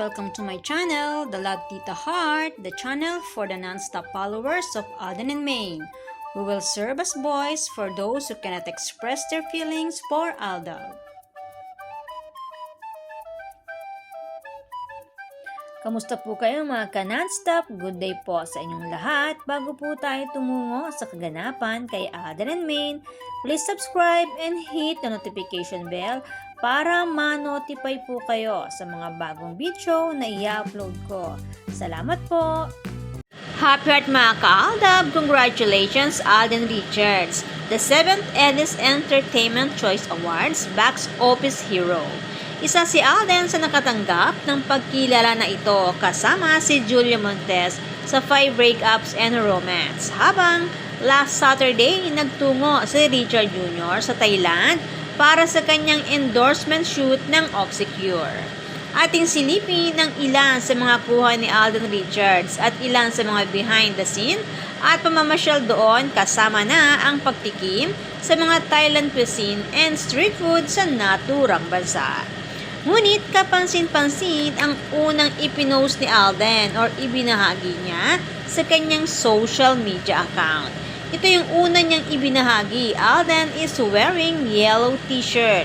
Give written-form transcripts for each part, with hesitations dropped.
welcome to my channel, The Love Tita Heart, the channel for the non-stop followers of Alden and Maine, who will serve as voice for those who cannot express their feelings for Aldab. Kamusta po kayo mga ka-non-stop? Good day po sa inyong lahat. Bago po tayo tumungo sa kaganapan kay Alden and Maine, please subscribe and hit the notification bell para ma-notify po kayo sa mga bagong video na i-upload ko. Salamat po! Happy Heart mga ka-Aldab! Congratulations Alden Richards, the 7th Edis Entertainment Choice Awards Box Office Hero. Isa si Alden sa nakatanggap ng pagkilala na ito kasama si Julia Montes sa 5 Breakups and Romance. Habang last Saturday, nagtungo si Richard Jr. sa Thailand para sa kanyang endorsement shoot ng Obsecure. Ating silipin ang ilan sa mga buhay ni Alden Richards at ilan sa mga behind the scene at pamamasyal doon kasama na ang pagtikim sa mga Thailand cuisine and street food sa naturang bansa. Ngunit kapansin-pansin ang unang ipinost ni Alden or ibinahagi niya sa kanyang social media account. Ito yung una niyang ibinahagi. Alden is wearing yellow t-shirt.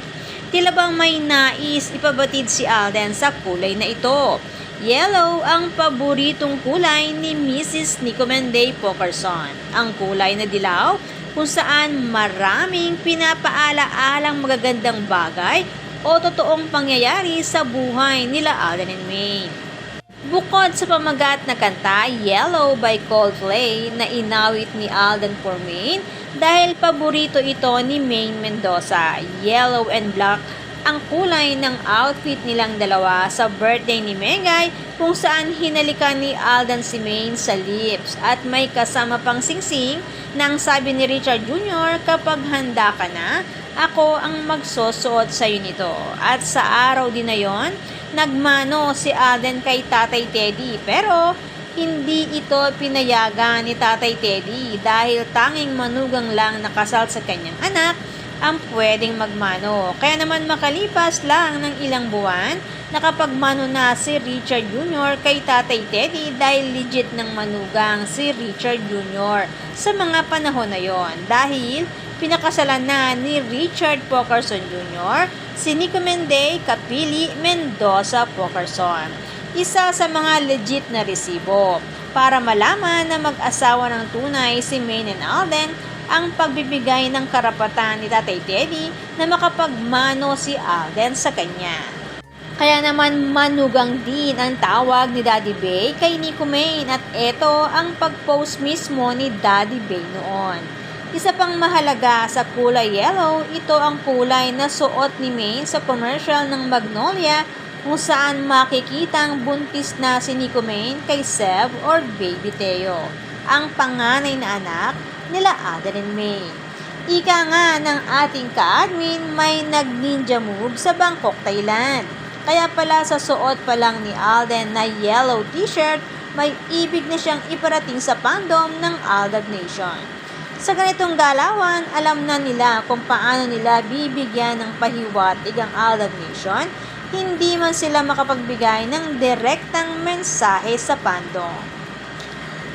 Tila bang may nais ipabatid si Alden sa kulay na ito. Yellow ang paboritong kulay ni Mrs. Nico Menday Pokerson. Ang kulay na dilaw kung saan maraming pinapaala-alang magagandang bagay o totoong pangyayari sa buhay nila Alden and Maine. Bukod sa pamagat na kanta Yellow by Coldplay na inawit ni Alden for Maine dahil paborito ito ni Maine Mendoza, yellow and black ang kulay ng outfit nilang dalawa sa birthday ni Megay kung saan hinalikan ni Alden si Maine sa lips at may kasama pang singsing nang sabi ni Richard Jr. kapag handa ka na, ako ang magsusuot sa iyo nito. At sa araw din na yon, nagmano si Alden kay Tatay Teddy pero hindi ito pinayagan ni Tatay Teddy dahil tanging manugang lang nakasal sa kanyang anak ang pwedeng magmano. Kaya naman makalipas lang ng ilang buwan, nakapagmano na si Richard Jr. kay Tatay Teddy dahil legit ng manugang si Richard Jr. sa mga panahon na yon dahil pinakasalan na ni Richard Pokerson Jr. si Nico Menday Kapili Mendoza Pokerson. Isa sa mga legit na resibo para malaman na mag-asawa ng tunay si Maine and Alden ang pagbibigay ng karapatan ni Tatay Teddy na makapagmano si Alden sa kanya. Kaya naman manugang din ang tawag ni Daddy Bay kay Nico Maine at ito ang pag-post mismo ni Daddy Bay noon. Isa pang mahalaga sa kulay yellow, ito ang kulay na suot ni Maine sa commercial ng Magnolia kung saan makikitang buntis na si Nico Maine kay Seb or Baby Teo, ang panganay na anak nila Alden and Maine. Ika nga ng ating ka-admin, may nag-ninja move sa Bangkok, Thailand. Kaya pala sa suot pa lang ni Alden na yellow t-shirt, may ibig na siyang iparating sa fandom ng Aldab Nation. Sa ganitong galawan, alam na nila kung paano nila bibigyan ng pahiwatig ang Aldab Nation, hindi man sila makapagbigay ng direktang mensahe sa fandom.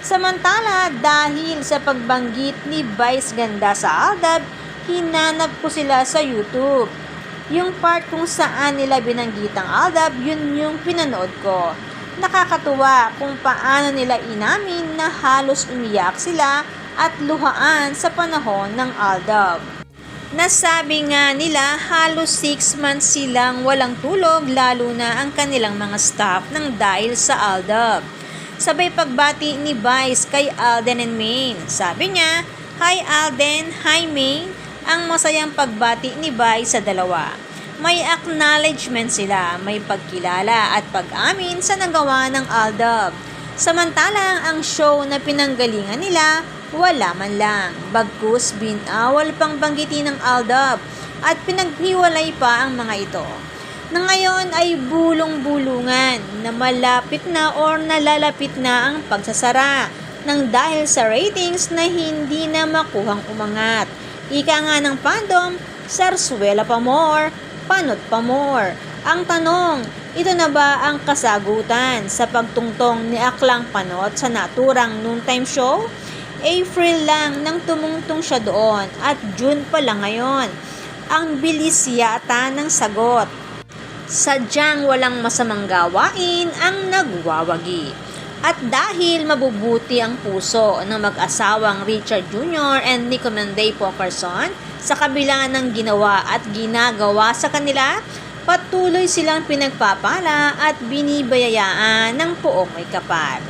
Samantala, dahil sa pagbanggit ni Vice Ganda sa Aldab, hinanap ko sila sa YouTube. Yung part kung saan nila binanggit ang Aldab, yun yung pinanood ko. Nakakatuwa kung paano nila inamin na halos umiyak sila at luhaan sa panahon ng Aldab. Nasabi nga nila halos 6 months silang walang tulog lalo na ang kanilang mga staff ng dahil sa Aldab. Sabay pagbati ni Vice kay Alden and Maine. Sabi niya, "Hi Alden, hi Maine." Ang masayang pagbati ni Vice sa dalawa. May acknowledgement sila, may pagkilala at pag-amin sa nagawa ng Aldab. Samantalang ang show na pinanggalingan nila, wala man lang. Bagkus binawal pang banggitin ng Aldab at pinaghiwalay pa ang mga ito. Na ngayon ay bulong-bulungan na malapit na or nalalapit na ang pagsasara nang dahil sa ratings na hindi na makuhang umangat. Ika nga ng fandom, sarsuela pa more, panot pa more. Ang tanong, Ito na ba ang kasagutan sa pagtungtong ni Aklang Panot sa naturang noontime show? April lang nang tumungtong siya doon at June pa lang ngayon. Ang bilis yata ng sagot. Sadyang walang masamang gawain ang nagwawagi. At dahil mabubuti ang puso ng mag-asawang Richard Jr. and Nico Menday Pokerson sa kabila ng ginawa at ginagawa sa kanila, patuloy silang pinagpapala at binibayayaan ng poong may kapal.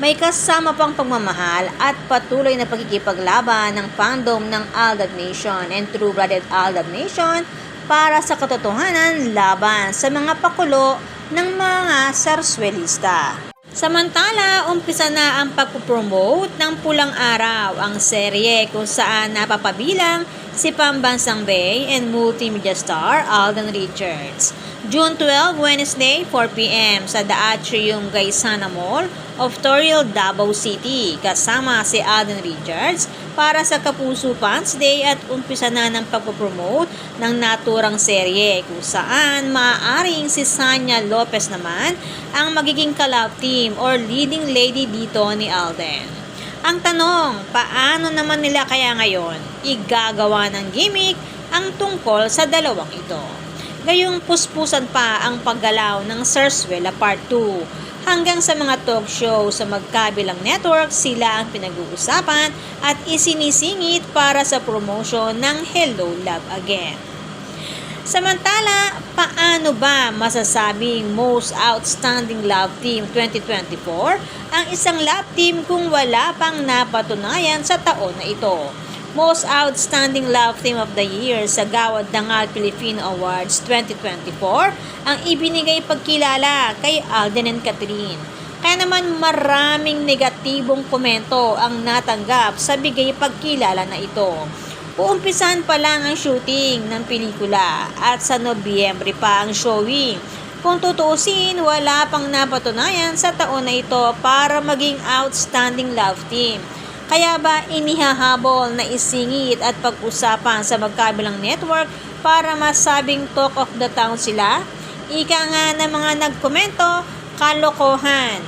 May kasama pang pagmamahal at patuloy na pagkikipaglaban ng fandom ng Aldab Nation and True-Blooded Aldab Nation para sa katotohanan laban sa mga pakulo ng mga sarswelista. Samantala, umpisa na ang pagpupromote ng Pulang Araw, ang serye kung saan napapabilang si Pambansang Bay and multimedia star Alden Richards. June 12, Wednesday, 4 p.m. sa The Atrium Gaisana Mall of Toril, Davao City, kasama si Alden Richards para sa Kapuso Fans Day at umpisa na ng pagpopromote ng naturang serye kung saan maaaring si Sanya Lopez naman ang magiging ka-love team or leading lady dito ni Alden. Ang tanong, paano naman nila kaya ngayon igagawa ng gimmick ang tungkol sa dalawang ito? Gayong puspusan pa ang paggalaw ng Sarswela Part 2. Hanggang sa mga talk show sa magkabilang network, sila ang pinag-uusapan at isinisingit para sa promotion ng Hello Love Again. Samantala, paano ba masasabing Most Outstanding Love Team 2024 ang isang love team kung wala pang napatunayan sa taon na ito? Most Outstanding Love Team of the Year sa Gawad Dangal Filipino Awards 2024 ang ibinigay pagkilala kay Alden and Catherine. Kaya naman maraming negatibong komento ang natanggap sa bigay pagkilala na ito. Uumpisan pa lang ang shooting ng pelikula at sa Nobyembre pa ang showing. Kung tutuusin, wala pang napatunayan sa taon na ito para maging outstanding love team. Kaya ba inihahabol na isingit at pag-usapan sa magkabilang network para masabing talk of the town sila? Ika nga ng mga nagkomento, kalokohan.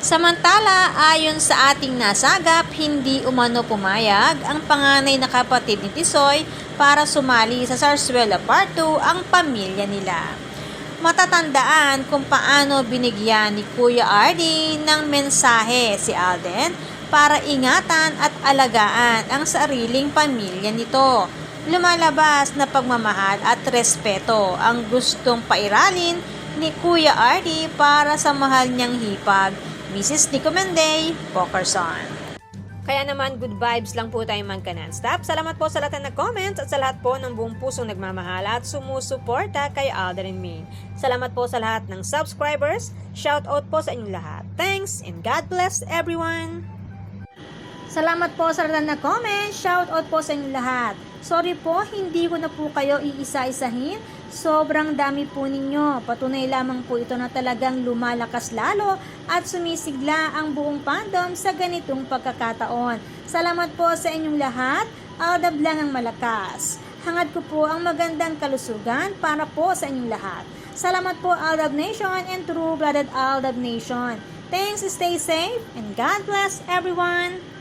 Samantala, ayon sa ating nasagap, hindi umano pumayag ang panganay na kapatid ni Tisoy para sumali sa Sarswela Part 2 ang pamilya nila. Matatandaan kung paano binigyan ni Kuya Ardy ng mensahe si Alden para ingatan at alagaan ang sariling pamilya nito. Lumalabas na pagmamahal at respeto ang gustong pairalin ni Kuya Ardy para sa mahal niyang hipag, Mrs. Nico Menday Pokerson. Kaya naman, good vibes lang po tayo non-stop. Salamat po sa lahat ng nag-comments at sa lahat po ng buong pusong nagmamahal at sumusuporta kay Alden and Maine. Salamat po sa lahat ng subscribers. Shout out po sa inyong lahat. Thanks and God bless everyone! Salamat po sa lahat ng comment. Shout out po sa inyong lahat. Sorry po, hindi ko na po kayo iisa-isahin. Sobrang dami po ninyo. Patunay lamang po ito na talagang lumalakas lalo at sumisigla ang buong fandom sa ganitong pagkakataon. Salamat po sa inyong lahat. Aldab lang ang malakas. Hangad ko po ang magandang kalusugan para po sa inyong lahat. Salamat po Aldab Nation and True-Blooded Aldab Nation. Thanks, stay safe, and God bless everyone!